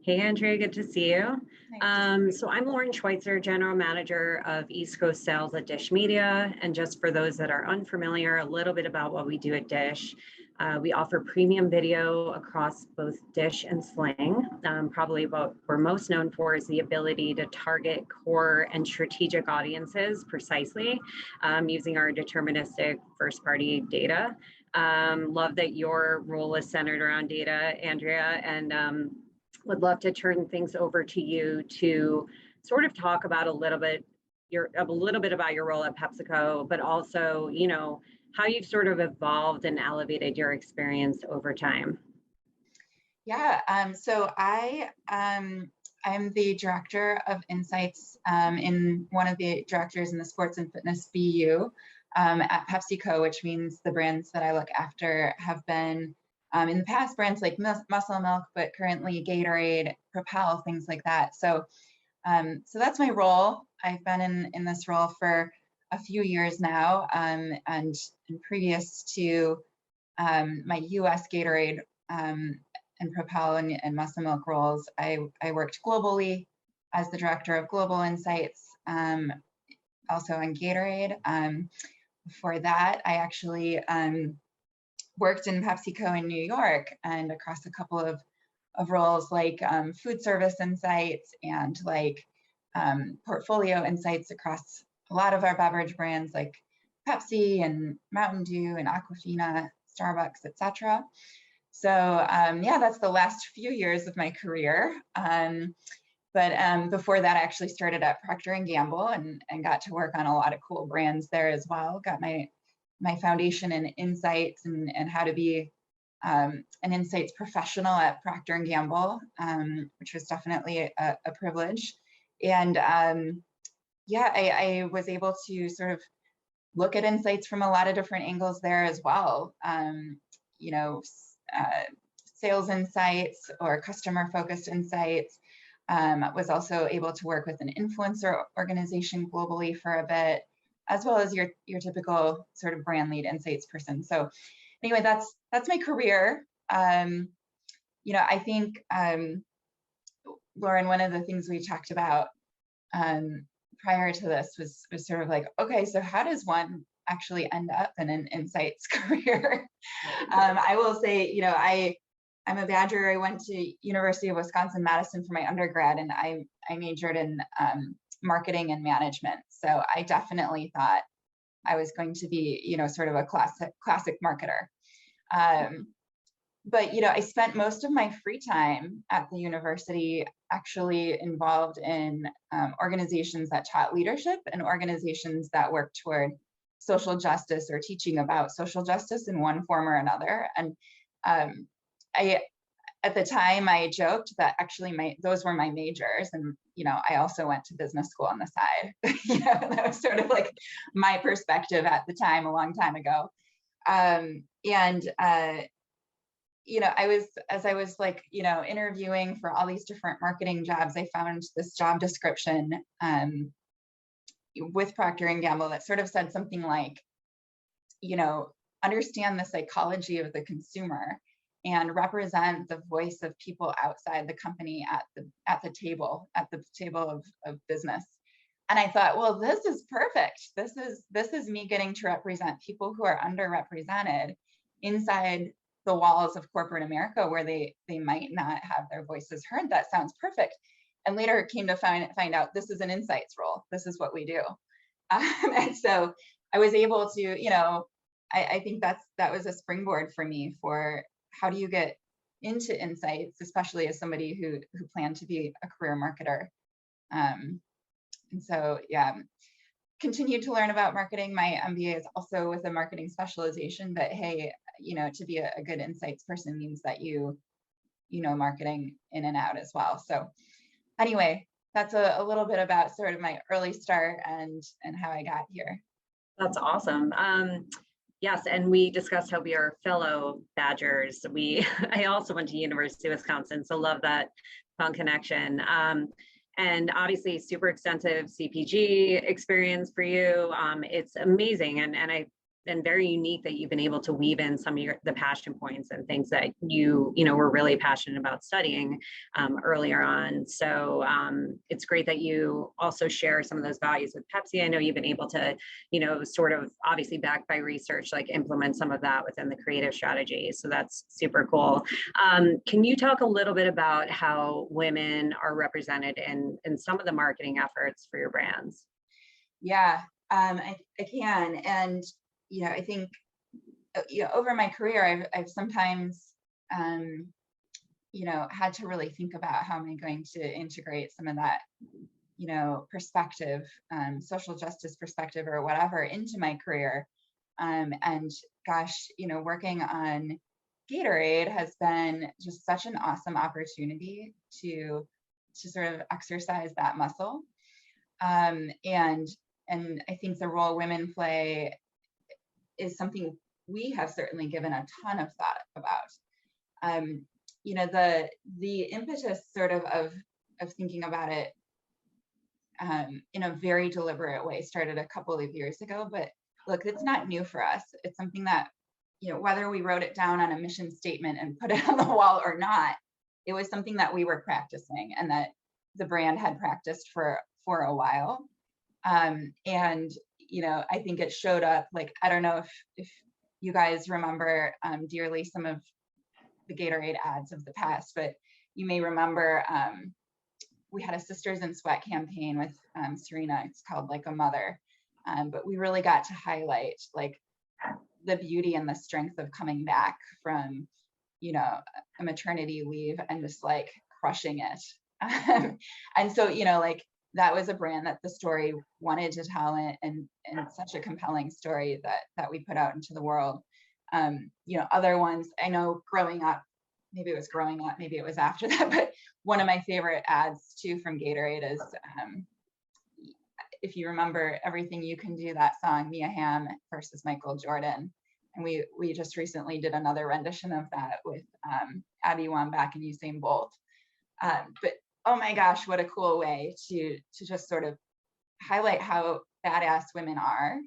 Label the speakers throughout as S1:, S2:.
S1: Hey, Andrea, good to see you.
S2: Nice.
S1: So I'm Lauren Schweitzer, General Manager of East Coast Sales at Dish Media. And just for those that are unfamiliar, a little bit about what we do at Dish. We offer premium video across both Dish and Sling. Probably what we're most known for is the ability to target core and strategic audiences precisely using our deterministic first-party data. Love that your role is centered around data, Andrea, and would love to turn things over to you to sort of talk about a little bit about your role at PepsiCo, but also, how you've sort of evolved and elevated your experience over time.
S2: Yeah, so I'm the director of insights in one of the directors in the sports and fitness BU at PepsiCo, which means the brands that I look after have been in the past brands like Muscle Milk, but currently Gatorade, Propel, things like that. So that's my role. I've been in this role for a few years now, and previous to my US Gatorade and Propel and Muscle Milk roles, I worked globally as the director of global insights, also on Gatorade. Before that, I actually worked in PepsiCo in New York and across a couple of roles like food service insights and like portfolio insights across a lot of our beverage brands like Pepsi and Mountain Dew and Aquafina, Starbucks, etc. So yeah, that's the last few years of my career. But before that, I actually started at Procter & Gamble and got to work on a lot of cool brands there as well. Got my foundation in insights and how to be an insights professional at Procter & Gamble, which was definitely a privilege. And yeah, I was able to sort of look at insights from a lot of different angles there as well. Sales insights or customer focused insights. Was also able to work with an influencer organization globally for a bit, as well as your typical sort of brand lead insights person. So anyway, that's my career. I think, Lauren, one of the things we talked about prior to this was sort of like, okay, so how does one actually end up in an insights career? I will say, I'm a Badger. I went to University of Wisconsin-Madison for my undergrad, and I majored in marketing and management. So I definitely thought I was going to be, sort of a classic marketer. But, I spent most of my free time at the university actually involved in organizations that taught leadership and organizations that worked toward social justice or teaching about social justice in one form or another. And at the time I joked that actually those were my majors, and I also went to business school on the side. That was sort of like my perspective at the time, a long time ago. I was like interviewing for all these different marketing jobs, I found this job description with Procter & Gamble that sort of said something like, understand the psychology of the consumer and represent the voice of people outside the company at the table of business. And I thought, well, this is perfect. This is me getting to represent people who are underrepresented inside the walls of corporate America, where they might not have their voices heard. That sounds perfect. And later came to find out this is an insights role. This is what we do. And so I was able to, I think that was a springboard for me for how do you get into insights, especially as somebody who planned to be a career marketer. And so, yeah, continued to learn about marketing. My MBA is also with a marketing specialization, but hey, to be a good insights person means that you know marketing in and out as well. So anyway, that's a little bit about sort of my early start and how I got here.
S1: That's awesome. Yes, and we discussed how we are fellow Badgers. I also went to University of Wisconsin, so love that fun connection. And obviously super extensive CPG experience for you. It's amazing. And I and very unique that you've been able to weave in some of the passion points and things that you know, were really passionate about studying earlier on. So it's great that you also share some of those values with Pepsi. I know you've been able to, you know, sort of obviously backed by research, like implement some of that within the creative strategy. So that's super cool. Can you talk a little bit about how women are represented in some of the marketing efforts for your brands?
S2: Yeah, I can. And, you know, I think, you know, over my career, I've sometimes, you know, had to really think about how am I going to integrate some of that, you know, perspective, social justice perspective or whatever into my career. And gosh, you know, working on Gatorade has been just such an awesome opportunity to sort of exercise that muscle. And I think the role women play is something we have certainly given a ton of thought about. You know, the impetus sort of thinking about it in a very deliberate way started a couple of years ago, but look, it's not new for us. It's something that, you know, whether we wrote it down on a mission statement and put it on the wall or not, it was something that we were practicing and that the brand had practiced for a while. And, you know, I think it showed up, like, I don't know if you guys remember dearly some of the Gatorade ads of the past, but you may remember we had a Sisters in Sweat campaign with Serena. It's called Like a Mother. But we really got to highlight like the beauty and the strength of coming back from, you know, a maternity leave and just like crushing it. And so, you know, like that was a brand that the story wanted to tell, and such a compelling story that we put out into the world. You know, other ones I know growing up, maybe it was after that, but one of my favorite ads too from Gatorade is, if you remember Everything You Can Do, that song, Mia Hamm versus Michael Jordan. And we just recently did another rendition of that with Abby Wambach and Usain Bolt. But oh my gosh, what a cool way to just sort of highlight how badass women are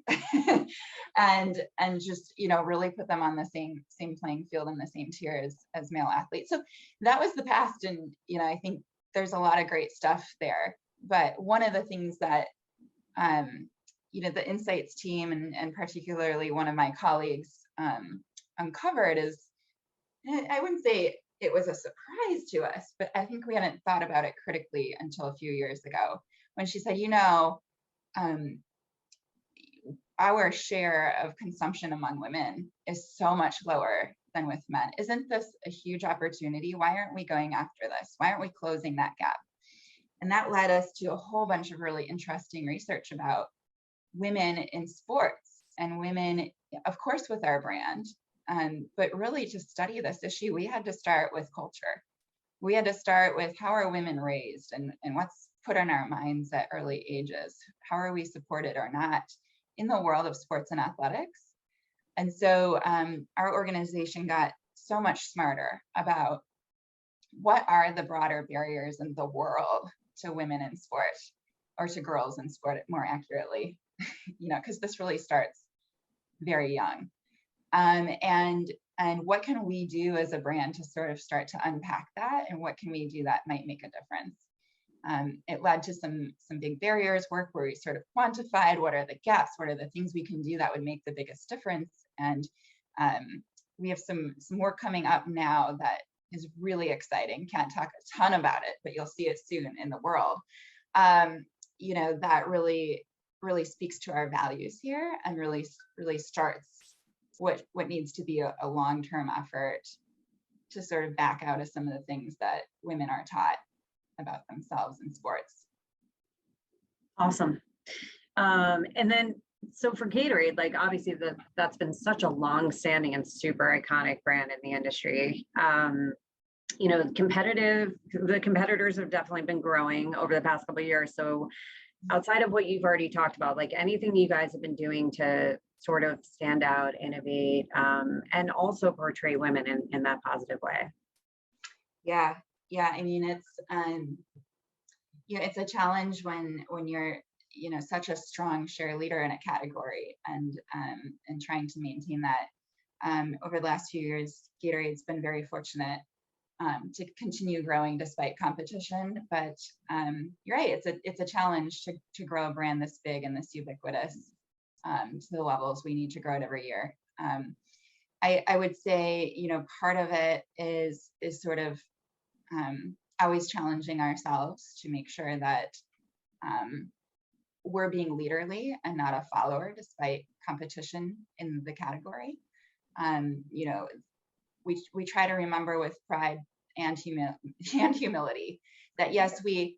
S2: and just, you know, really put them on the same playing field in the same tier as male athletes. So that was the past. And, you know, I think there's a lot of great stuff there. But one of the things that, you know, the insights team and particularly one of my colleagues uncovered is, I wouldn't say it was a surprise to us, but I think we hadn't thought about it critically until a few years ago when she said, you know, our share of consumption among women is so much lower than with men. Isn't this a huge opportunity? Why aren't we going after this? Why aren't we closing that gap? And that led us to a whole bunch of really interesting research about women in sports and women, of course, with our brand. But really to study this issue, we had to start with culture. We had to start with how are women raised and what's put in our minds at early ages? How are we supported or not in the world of sports and athletics? And so our organization got so much smarter about what are the broader barriers in the world to women in sport, or to girls in sport more accurately, you know, because this really starts very young. And what can we do as a brand to sort of start to unpack that, and what can we do that might make a difference? It led to some big barriers work where we sort of quantified what are the gaps, what are the things we can do that would make the biggest difference. And we have some work coming up now that is really exciting. Can't talk a ton about it, but you'll see it soon in the world. You know, that really speaks to our values here and really starts what needs to be a long-term effort to sort of back out of some of the things that women are taught about themselves in sports.
S1: Awesome. And then, so for Gatorade, like obviously that's been such a long-standing and super iconic brand in the industry. You know, the competitors have definitely been growing over the past couple of years. So outside of what you've already talked about, like anything you guys have been doing to sort of stand out, innovate, and also portray women in that positive way?
S2: Yeah. I mean, it's it's a challenge when you're such a strong share leader in a category, and trying to maintain that. Over the last few years, Gatorade's been very fortunate to continue growing despite competition. But you're right, it's a challenge to grow a brand this big and this ubiquitous to the levels we need to grow it every year. I would say, part of it is sort of always challenging ourselves to make sure that we're being leaderly and not a follower despite competition in the category. We try to remember with pride and humility that yes, we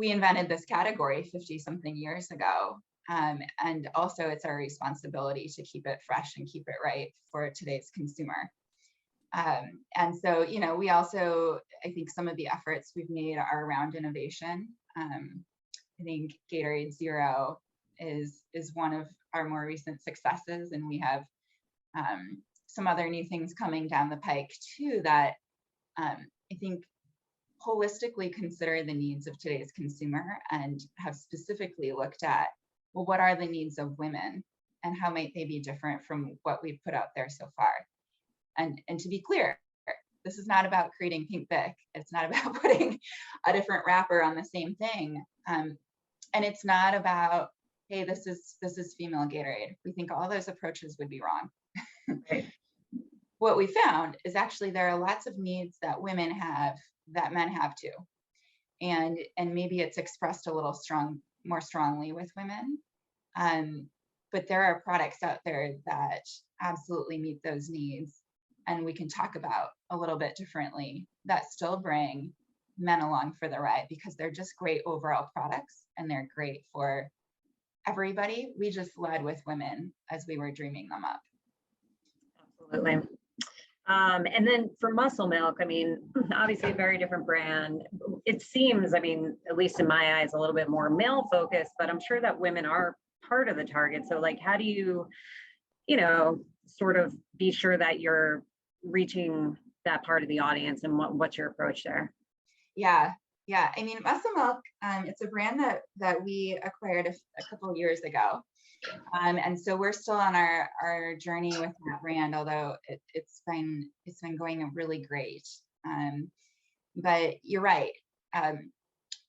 S2: invented this category 50 something years ago. And also it's our responsibility to keep it fresh and keep it right for today's consumer. And so, we also, I think some of the efforts we've made are around innovation. I think Gatorade Zero is one of our more recent successes, and we have some other new things coming down the pike too that I think holistically consider the needs of today's consumer and have specifically looked at, well, what are the needs of women and how might they be different from what we've put out there so far? And to be clear, this is not about creating Pink Bic. It's not about putting a different wrapper on the same thing. And it's not about, hey, this is female Gatorade. We think all those approaches would be wrong.
S1: Right.
S2: What we found is actually there are lots of needs that women have that men have too. And maybe it's expressed a little more strongly with women. But there are products out there that absolutely meet those needs, and we can talk about a little bit differently that still bring men along for the ride because they're just great overall products and they're great for everybody. We just led with women as we were dreaming them up.
S1: Absolutely. And then for Muscle Milk, obviously a very different brand. It seems, at least in my eyes, a little bit more male focused, but I'm sure that women are part of the target. So like, how do you, sort of be sure that you're reaching that part of the audience, and what's your approach there?
S2: Yeah. Muscle Milk, it's a brand that we acquired a couple of years ago. And so we're still on our journey with that brand, although it's been going really great. But you're right.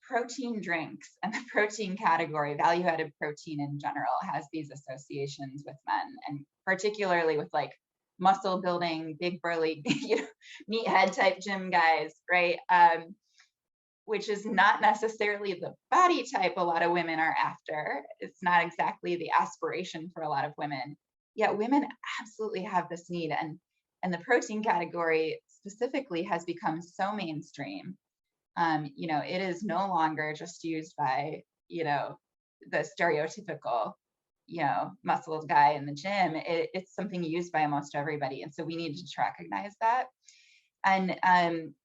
S2: Protein drinks and the protein category, value-added protein in general, has these associations with men, and particularly with like muscle building, big burly, meathead type gym guys, right? Which is not necessarily the body type a lot of women are after. It's not exactly the aspiration for a lot of women. Yet women absolutely have this need, and the protein category specifically has become so mainstream. It is no longer just used by, the stereotypical, muscled guy in the gym. It's something used by almost everybody. And so we needed to recognize that. And,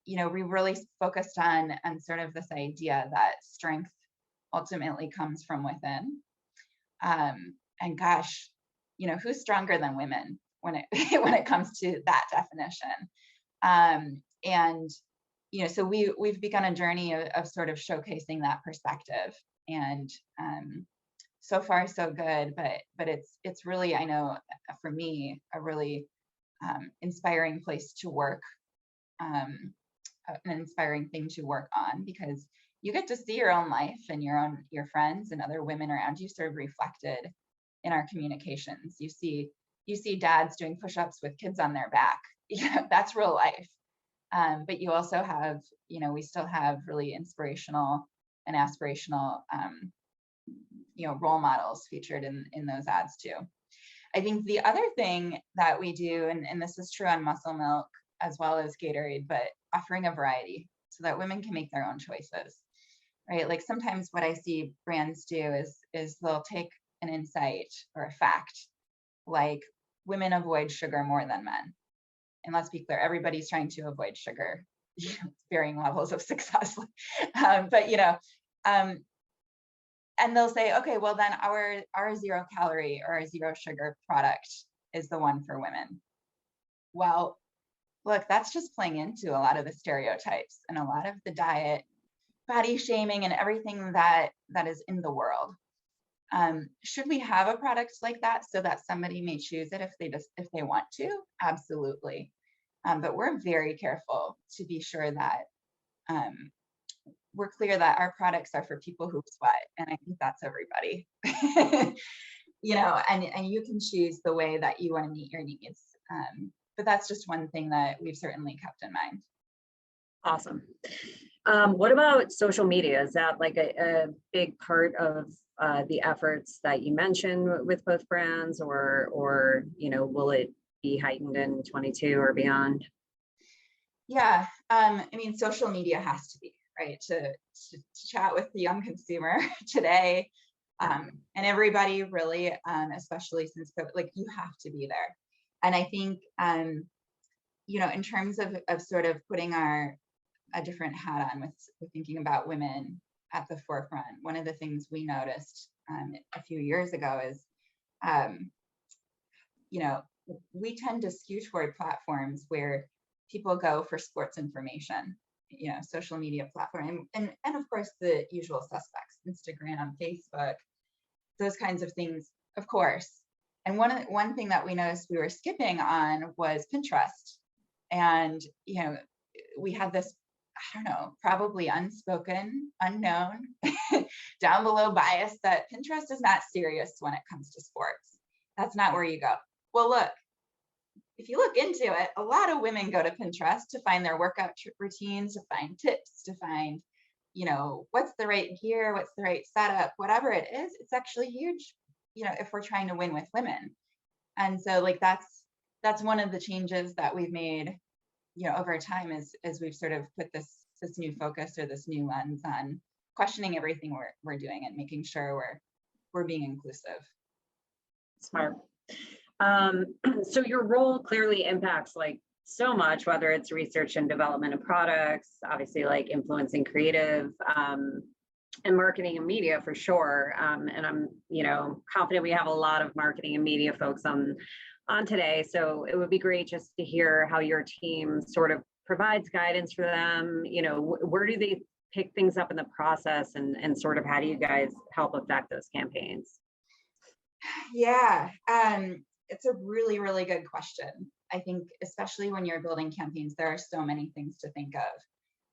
S2: we really focused on sort of this idea that strength ultimately comes from within. And gosh, who's stronger than women when it comes to that definition? So we've begun a journey of sort of showcasing that perspective, and so far so good. But it's really, I know for me, a really inspiring place to work, an inspiring thing to work on, because you get to see your own life and your friends and other women around you sort of reflected in our communications. You see dads doing push-ups with kids on their back. That's real life. But you also have, we still have really inspirational and aspirational, role models featured in those ads too. I think the other thing that we do, and this is true on Muscle Milk as well as Gatorade, but offering a variety so that women can make their own choices, right? Like sometimes what I see brands do is they'll take an insight or a fact, like women avoid sugar more than men. And let's be clear, everybody's trying to avoid sugar, varying levels of success. And they'll say, okay, well then our 0 calorie or our 0 sugar product is the one for women. Well, look, that's just playing into a lot of the stereotypes and a lot of the diet, body shaming, and everything that is in the world. Should we have a product like that so that somebody may choose it if they want to? Absolutely. But we're very careful to be sure that we're clear that our products are for people who sweat, and I think that's everybody. And you can choose the way that you want to meet your needs. But that's just one thing that we've certainly kept in mind.
S1: Awesome. What about social media? Is that like a big part of the efforts that you mentioned with both brands, or will it be heightened in 22 or beyond?
S2: Yeah, social media has to be, right, to chat with the young consumer today, and everybody really, especially since COVID, like, you have to be there. And I think, in terms of sort of putting a different hat on with thinking about women at the forefront, one of the things we noticed a few years ago is, we tend to skew toward platforms where people go for sports information, social media platform, and of course the usual suspects, Instagram, Facebook, those kinds of things, of course. And one thing that we noticed we were skipping on was Pinterest. And, we had this, I don't know, probably unspoken, unknown, down below bias that Pinterest is not serious when it comes to sports. That's not where you go. Well, look, if you look into it, a lot of women go to Pinterest to find their workout routines, to find tips, to find, what's the right gear, what's the right setup, whatever it is. It's actually huge, if we're trying to win with women. And so, like, that's one of the changes that we've made, over time, as we've sort of put this new focus or this new lens on questioning everything we're doing and making sure we're being inclusive.
S1: Smart. So your role clearly impacts like so much, whether it's research and development of products, obviously like influencing creative, and marketing and media for sure. And I'm, confident we have a lot of marketing and media folks on today. So it would be great just to hear how your team sort of provides guidance for them. Where do they pick things up in the process, and sort of how do you guys help affect those campaigns?
S2: Yeah. It's a really, really good question. I think, especially when you're building campaigns, there are so many things to think of,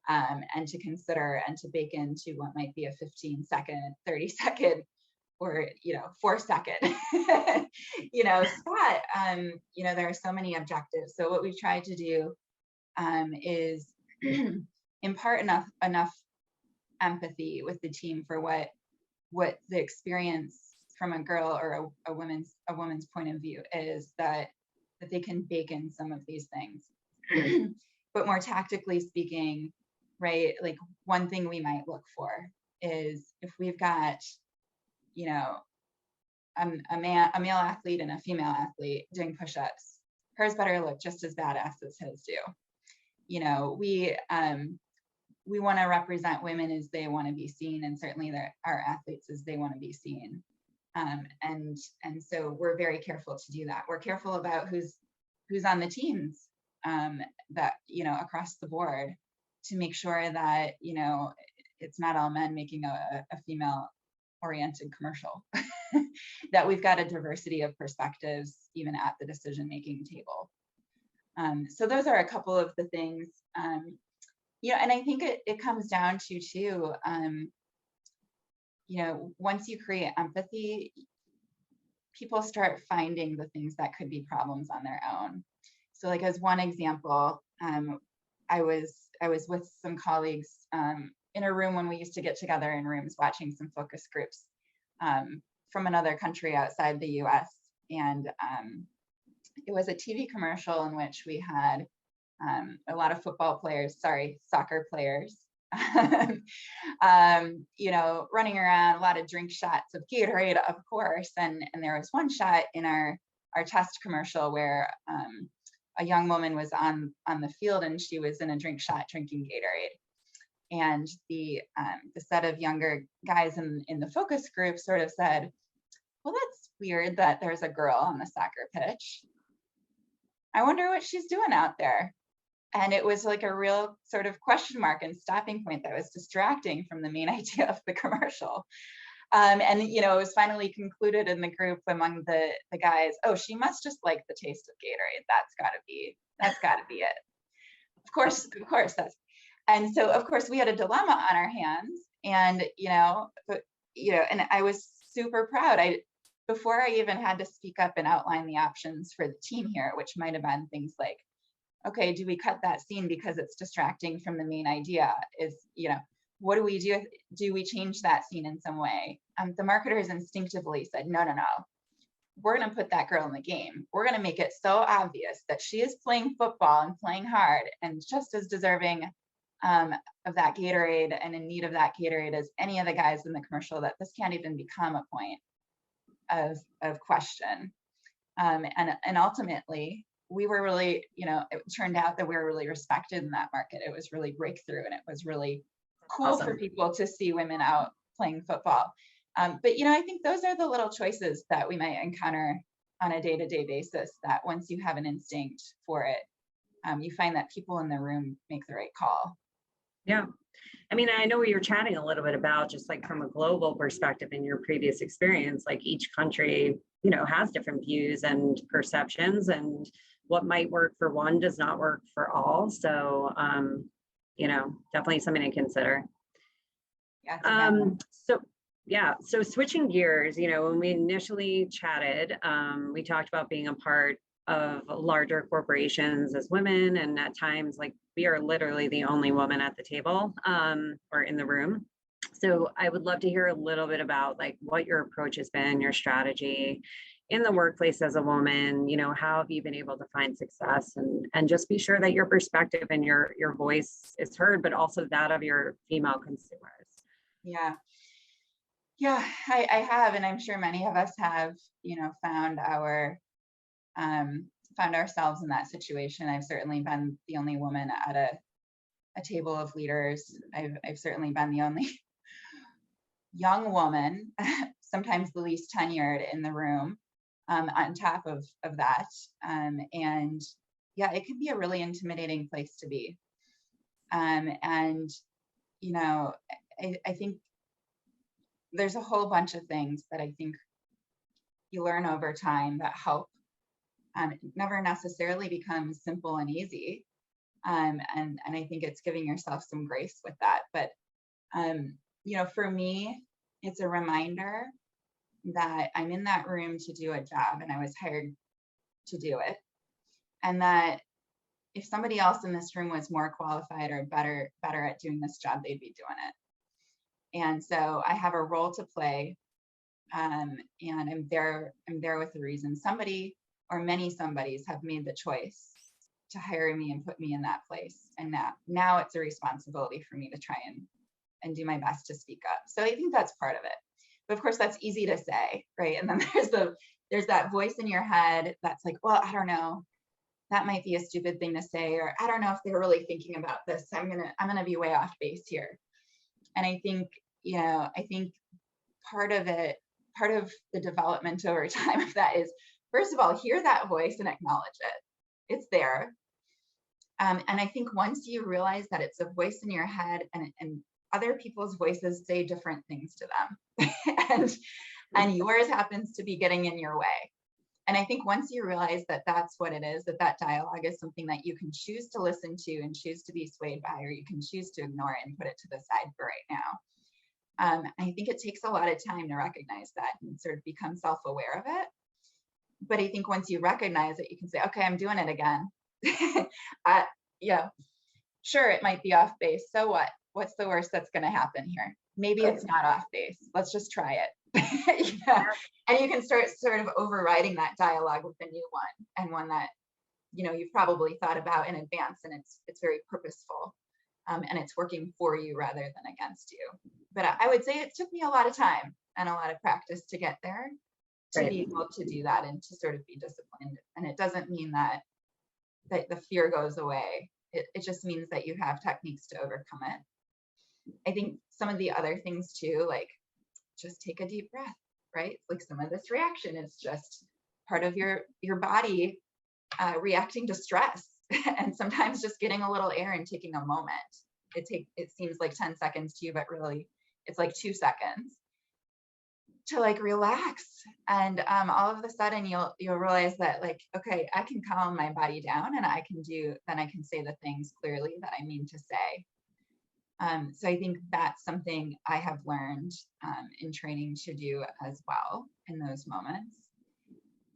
S2: and to consider and to bake into what might be a 15-second, 30-second, or 4-second, spot. There are so many objectives. So what we've tried to do is impart enough empathy with the team for what the experience from a girl or a woman's point of view is, that they can bake in some of these things. But more tactically speaking, right, like, one thing we might look for is if we've got, a male athlete and a female athlete doing push-ups, hers better look just as badass as his do. We want to represent women as they want to be seen, and certainly our athletes as they want to be seen. And so we're very careful to do that. We're careful about who's on the teams, that, across the board, to make sure that, it's not all men making a female oriented commercial, that we've got a diversity of perspectives even at the decision-making table. So those are a couple of the things, and I think it comes down to too, once you create empathy, people start finding the things that could be problems on their own. So, like, as one example, I was with some colleagues in a room when we used to get together in rooms watching some focus groups from another country outside the US. And it was a TV commercial in which we had a lot of soccer players, running around, a lot of drink shots of Gatorade, of course. And there was one shot in our test commercial where a young woman was on the field, and she was in a drink shot drinking Gatorade. And the set of younger guys in the focus group sort of said, well, that's weird that there's a girl on the soccer pitch. I wonder what she's doing out there. And it was like a real sort of question mark and stopping point that was distracting from the main idea of the commercial. And it was finally concluded in the group among the guys, oh, she must just like the taste of Gatorade. That's gotta be it. Of course, that's, and so of course we had a dilemma on our hands, and and I was super proud. Before I even had to speak up and outline the options for the team here, which might have been things like, okay, do we cut that scene because it's distracting from the main idea? What do we do? Do we change that scene in some way? The marketers instinctively said, no, we're going to put that girl in the game. We're going to make it so obvious that she is playing football and playing hard and just as deserving of that Gatorade and in need of that Gatorade as any of the guys in the commercial, that this can't even become a point of question. And ultimately, we were really, it turned out that we were really respected in that market. It was really breakthrough, and it was really cool
S1: Awesome.
S2: for people to see women out playing football. But I think those are the little choices that we might encounter on a day-to-day basis, that once you have an instinct for it, you find that people in the room make the right call.
S1: Yeah. I mean, I know we were chatting a little bit about just like from a global perspective in your previous experience, like each country, has different views and perceptions, and what might work for one does not work for all. So, definitely something to consider.
S2: Yeah.
S1: So switching gears, when we initially chatted, we talked about being a part of larger corporations as women, and at times, like, we are literally the only woman at the table or in the room. So I would love to hear a little bit about like what your approach has been, your strategy in the workplace as a woman. How have you been able to find success, and just be sure that your perspective and your voice is heard, but also that of your female consumers.
S2: Yeah, I have, and I'm sure many of us have, found ourselves in that situation. I've certainly been the only woman at a table of leaders. I've certainly been the only young woman, sometimes the least tenured in the room, on top of that. And yeah, it can be a really intimidating place to be. And, I think there's a whole bunch of things that I think you learn over time that help. It never necessarily becomes simple and easy. And I think it's giving yourself some grace with that. But, for me, it's a reminder that I'm in that room to do a job, and I was hired to do it. And that if somebody else in this room was more qualified or better at doing this job, they'd be doing it. And so I have a role to play, and I'm there with a reason. Somebody or many somebodies have made the choice to hire me and put me in that place. And now it's a responsibility for me to try and do my best to speak up. So I think that's part of it. But of course, that's easy to say, right? And then there's that voice in your head that's like, well, I don't know, that might be a stupid thing to say, or I don't know if they're really thinking about this. I'm gonna be way off base here. And I think, part of the development over time of that is, first of all, hear that voice and acknowledge it. It's there. And I think once you realize that it's a voice in your head, and other people's voices say different things to them, and yours happens to be getting in your way. And I think once you realize that that's what it is, that dialogue is something that you can choose to listen to and choose to be swayed by, or you can choose to ignore it and put it to the side for right now. I think it takes a lot of time to recognize that and sort of become self-aware of it. But I think once you recognize it, you can say, okay, I'm doing it again. Sure, it might be off base. So what? What's the worst that's going to happen here? Maybe it's not off base. Let's just try it. And you can start sort of overriding that dialogue with a new one, and one that you've probably thought about in advance, and it's very purposeful, and it's working for you rather than against you. But I would say it took me a lot of time and a lot of practice to get there, to be able to do that and to sort of be disciplined. And it doesn't mean that the fear goes away. It just means that you have techniques to overcome it. I think some of the other things too, like just take a deep breath, right? Like some of this reaction is just part of your body reacting to stress. And sometimes just getting a little air and taking a moment. It seems like 10 seconds to you, but really it's like 2 seconds. to like relax. And all of a sudden you'll realize that like, okay, I can calm my body down and I can say the things clearly that I mean to say. So I think that's something I have learned in training to do as well in those moments.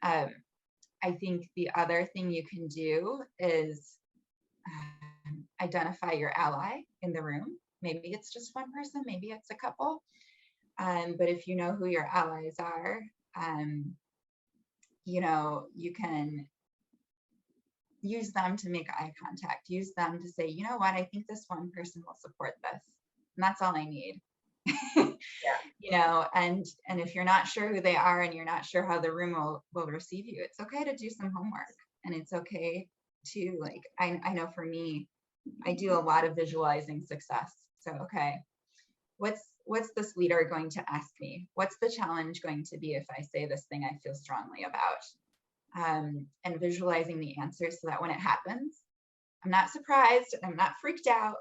S2: I think the other thing you can do is identify your ally in the room. Maybe it's just one person, maybe it's a couple. But if you know who your allies are, you can use them to make eye contact, use them to say, you know what, I think this one person will support this. And that's all I need.
S1: Yeah.
S2: And if you're not sure who they are and you're not sure how the room will receive you, it's okay to do some homework. And it's okay to like, I know for me, I do a lot of visualizing success. So, okay, what's this leader going to ask me? What's the challenge going to be if I say this thing I feel strongly about? And visualizing the answers so that when it happens, I'm not surprised, I'm not freaked out.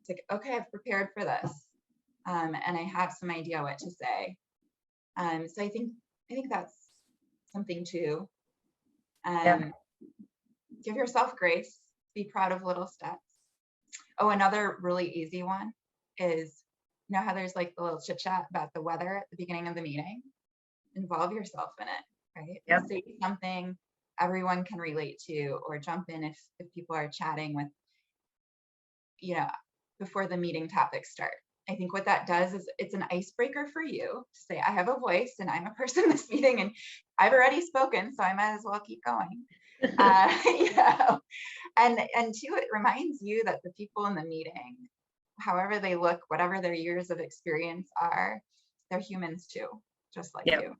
S2: It's like, okay, I've prepared for this. And I have some idea what to say. So I think that's something too. Give yourself grace, be proud of little steps. Oh, another really easy one is, you know how there's like the little chit chat about the weather at the beginning of the meeting? Involve yourself in it, right?
S1: Yep.
S2: Say something everyone can relate to, or jump in if people are chatting with, before the meeting topics start. I think what that does is it's an icebreaker for you to say, I have a voice and I'm a person in this meeting and I've already spoken, so I might as well keep going. And two, it reminds you that the people in the meeting, however they look, whatever their years of experience are, they're humans too, just like you.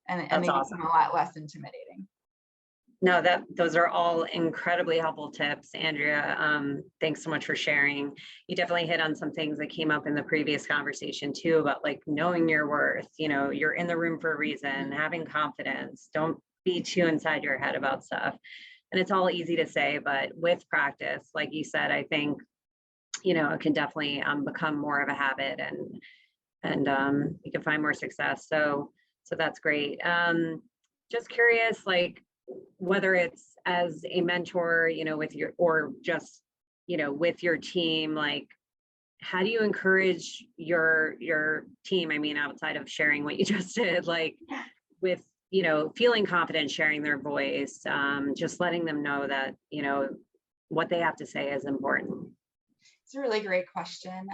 S2: And they
S1: awesome.
S2: become a lot less intimidating.
S1: No, those are all incredibly helpful tips, Andrea. Thanks so much for sharing. You definitely hit on some things that came up in the previous conversation too, about like knowing your worth. You're in the room for a reason, having confidence. Don't be too inside your head about stuff. And it's all easy to say, but with practice, like you said, I think, it can definitely become more of a habit, and you can find more success. So that's great. Just curious, like, whether it's as a mentor, with your, or just, with your team, like, how do you encourage your team? I mean, outside of sharing what you just did, like with, feeling confident sharing their voice, just letting them know that, what they have to say is important.
S2: It's a really great question.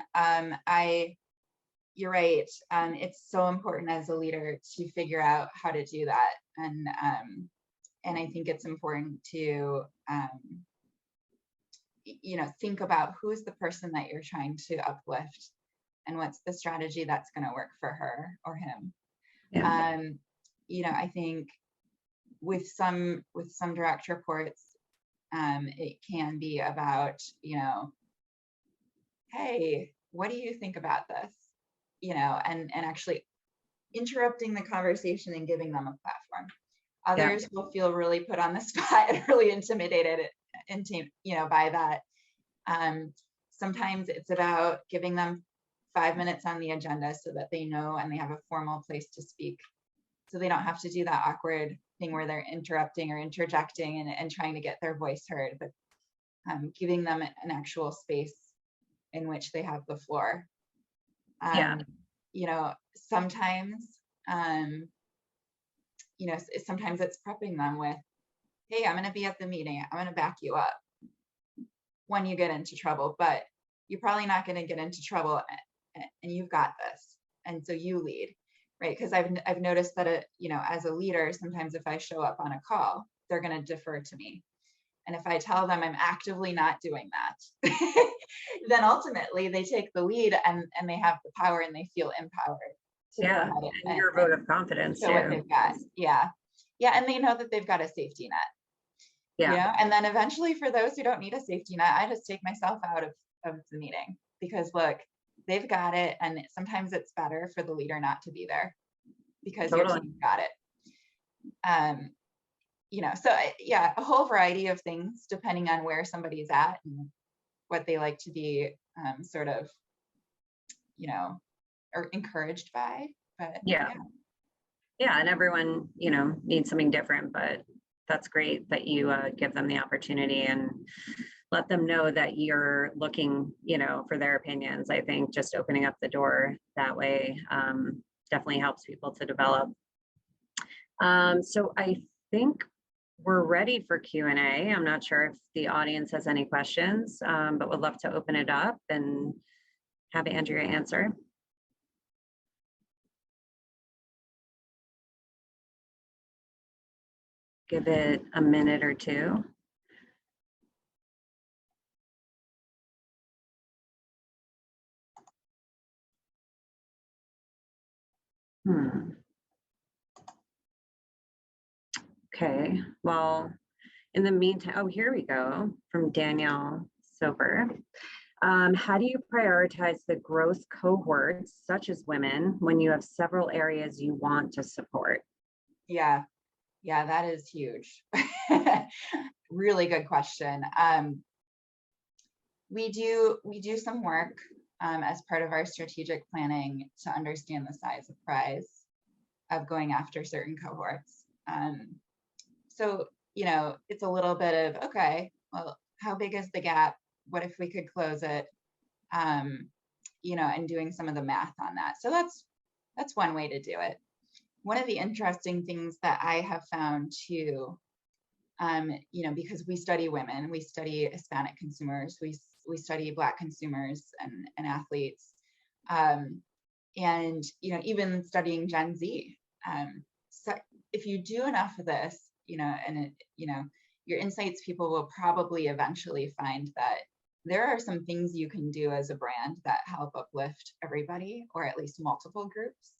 S2: You're right. It's so important as a leader to figure out how to do that. And I think it's important to, think about who's the person that you're trying to uplift and what's the strategy that's going to work for her or him. I think with some direct reports, it can be about, hey, what do you think about this? And actually interrupting the conversation and giving them a platform. Others will feel really put on the spot and really intimidated by that. Sometimes it's about giving them 5 minutes on the agenda so that they know and they have a formal place to speak. So they don't have to do that awkward thing where they're interrupting or interjecting and trying to get their voice heard, but giving them an actual space in which they have the floor. Sometimes, sometimes it's prepping them with, hey, I'm going to be at the meeting. I'm going to back you up when you get into trouble, but you're probably not going to get into trouble, and you've got this. And so you lead, right? Because I've noticed that, as a leader, sometimes if I show up on a call, they're going to defer to me. And if I tell them I'm actively not doing that, then ultimately they take the lead and they have the power and they feel empowered to go ahead
S1: and your vote of confidence
S2: show what they've got. And they know that they've got a safety net. And then eventually, for those who don't need a safety net, I just take myself out of the meeting, because look, they've got it, and sometimes it's better for the leader not to be there because your team got it. A whole variety of things depending on where somebody's at and what they like to be or encouraged by. But
S1: Yeah. Yeah. And everyone, needs something different, but that's great that you give them the opportunity and let them know that you're looking, for their opinions. I think just opening up the door that way definitely helps people to develop. So I think we're ready for Q&A. I'm not sure if the audience has any questions, but would love to open it up and have Andrea answer. Give it a minute or two. Okay, well, in the meantime, oh, here we go from Danielle Soper. How do you prioritize the growth cohorts, such as women, when you have several areas you want to support?
S2: yeah, that is huge. Really good question. We do some work as part of our strategic planning to understand the size of prize of going after certain cohorts. So, it's a little bit of, okay, well, how big is the gap? What if we could close it? And doing some of the math on that. So that's one way to do it. One of the interesting things that I have found too, because we study women, we study Hispanic consumers, we study Black consumers and athletes, and even studying Gen Z. So if you do enough of this, your insights people will probably eventually find that there are some things you can do as a brand that help uplift everybody, or at least multiple groups,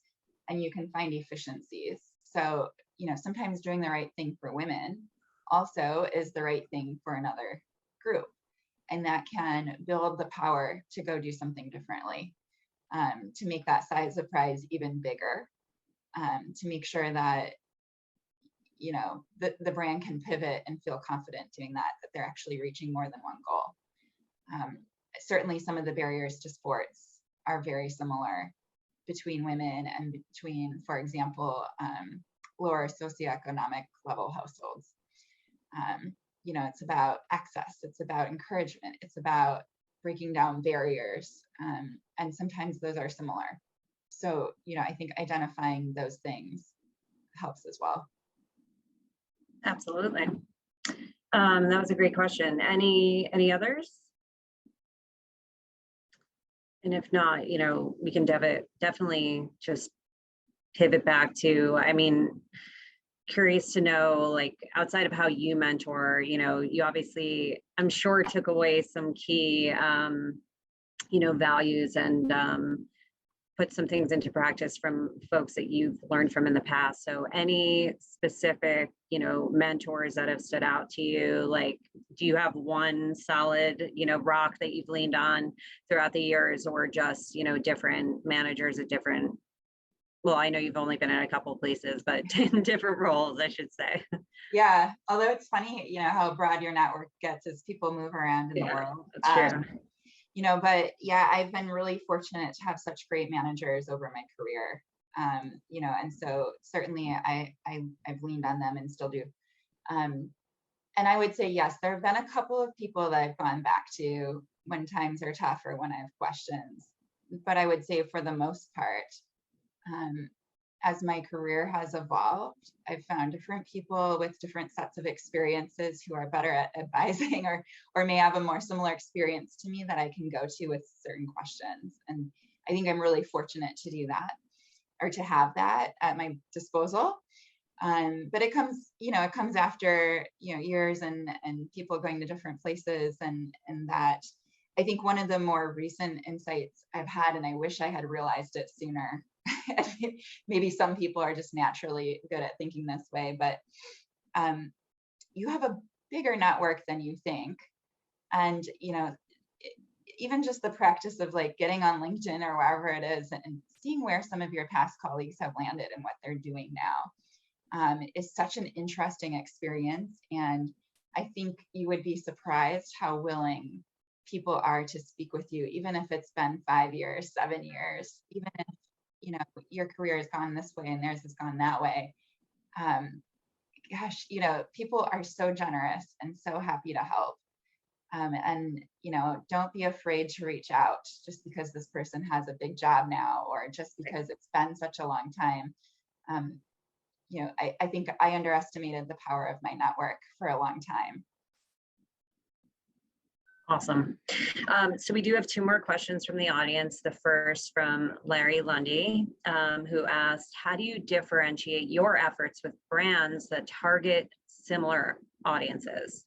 S2: and you can find efficiencies. So, sometimes doing the right thing for women also is the right thing for another group. And that can build the power to go do something differently, to make that size of prize even bigger, to make sure that, the brand can pivot and feel confident doing that they're actually reaching more than one goal. Certainly some of the barriers to sports are very similar between women and between, for example, lower socioeconomic level households. It's about access, it's about encouragement, it's about breaking down barriers, and sometimes those are similar. So, I think identifying those things helps as well.
S1: Absolutely. That was a great question. Any others? And if not, we can definitely just pivot back to, curious to know, like, outside of how you mentor, you obviously, I'm sure, took away some key, values and put some things into practice from folks that you've learned from in the past. So any specific, mentors that have stood out to you? Like, do you have one solid, rock that you've leaned on throughout the years, or just, different managers at different, well, I know you've only been in a couple of places, but in different roles, I should say.
S2: Yeah, although it's funny, how broad your network gets as people move around in the world.
S1: That's true.
S2: But yeah, I've been really fortunate to have such great managers over my career. And so certainly I've leaned on them and still do. And I would say, yes, there have been a couple of people that I've gone back to when times are tough or when I have questions. But I would say for the most part, as my career has evolved, I've found different people with different sets of experiences who are better at advising or may have a more similar experience to me that I can go to with certain questions. And I think I'm really fortunate to do that, or to have that at my disposal. But it comes after, years and people going to different places, and that I think one of the more recent insights I've had, and I wish I had realized it sooner, maybe some people are just naturally good at thinking this way, but you have a bigger network than you think. And, even just the practice of like getting on LinkedIn or wherever it is and seeing where some of your past colleagues have landed and what they're doing now is such an interesting experience. And I think you would be surprised how willing people are to speak with you, even if it's been 5 years, 7 years, even if, you know, your career has gone this way and theirs has gone that way. Gosh, you know, people are so generous and so happy to help. And, you know, don't be afraid to reach out just because this person has a big job now, or just because it's been such a long time. You know, I think I underestimated the power of my network for a long time.
S1: Awesome. So we do have 2 more questions from the audience. The first from Larry Lundy, who asked, how do you differentiate your efforts with brands that target similar audiences?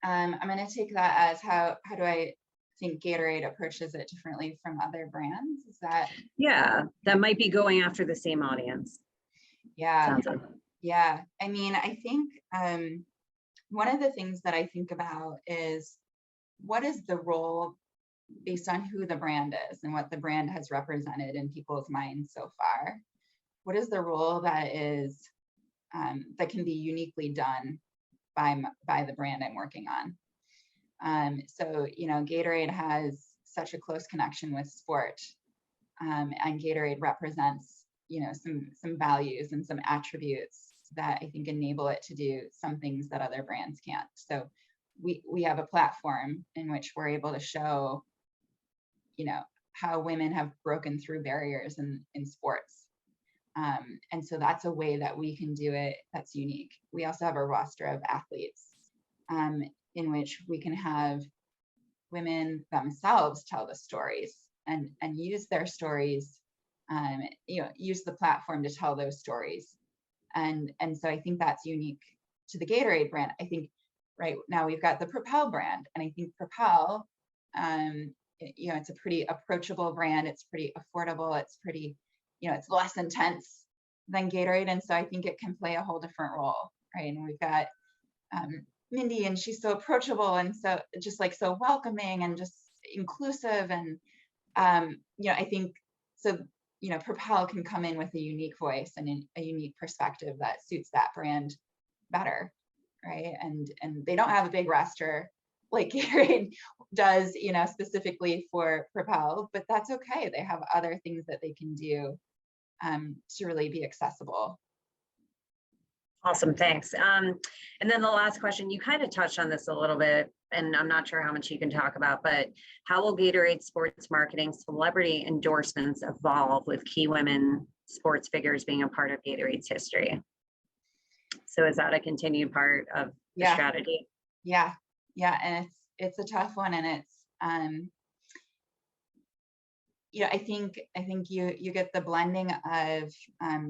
S2: I'm going to take that as how do I think Gatorade approaches it differently from other brands? Is that?
S1: Yeah, that might be going after the same audience.
S2: Yeah.
S1: Sounds like.
S2: Yeah. I mean, I think one of the things that I think about is, what is the role based on who the brand is and what the brand has represented in people's minds so far? What is the role that is that can be uniquely done by the brand I'm working on? So, you know, Gatorade has such a close connection with sport, and Gatorade represents, you know, some values and some attributes that I think enable it to do some things that other brands can't. So we have a platform in which we're able to show, you know, how women have broken through barriers in sports. And so that's a way that we can do it that's unique. We also have a roster of athletes in which we can have women themselves tell the stories and use their stories, you know, use the platform to tell those stories. And so I think that's unique to the Gatorade brand. I think right now we've got the Propel brand, and I think Propel, you know, it's a pretty approachable brand. It's pretty affordable. It's pretty, you know, it's less intense than Gatorade. And so I think it can play a whole different role, right? And we've got Mindy, and she's so approachable and so just like so welcoming and just inclusive. And, you know, I think so, you know, Propel can come in with a unique voice and a unique perspective that suits that brand better, right? And they don't have a big roster like Gatorade does, you know, specifically for Propel, but that's okay. They have other things that they can do to really be accessible.
S1: Awesome, thanks. And then the last question, you kind of touched on this a little bit, and I'm not sure how much you can talk about, but how will Gatorade sports marketing celebrity endorsements evolve with key women sports figures being a part of Gatorade's history? So is that a continued part of the strategy?
S2: Yeah, and it's a tough one, and it's you know, I think you get the blending of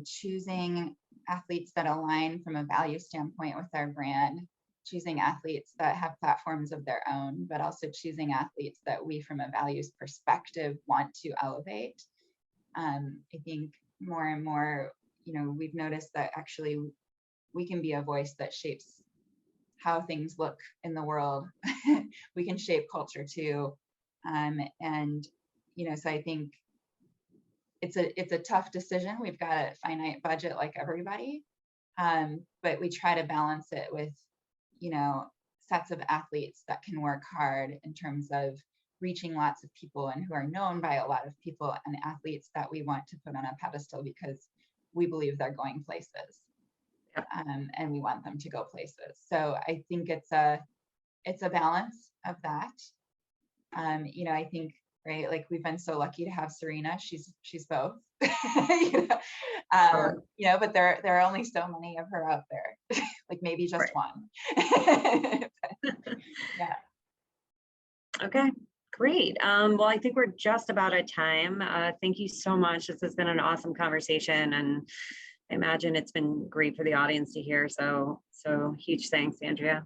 S2: choosing athletes that align from a value standpoint with our brand, choosing athletes that have platforms of their own, but also choosing athletes that we, from a values perspective, want to elevate. I think more and more, you know, we've noticed that actually we can be a voice that shapes how things look in the world. We can shape culture too. And, you know, so I think it's a tough decision. We've got a finite budget like everybody, but we try to balance it with, you know, sets of athletes that can work hard in terms of reaching lots of people and who are known by a lot of people, and athletes that we want to put on a pedestal because we believe they're going places. Yep. And we want them to go places. So I think it's a balance of that. You know, I think, right, like we've been so lucky to have Serena. She's both. You know, you know, but there are only so many of her out there. Like maybe just one. Yeah.
S1: Okay. Great. Well, I think we're just about at time. Thank you so much. This has been an awesome conversation, and I imagine it's been great for the audience to hear. So huge thanks, Andrea.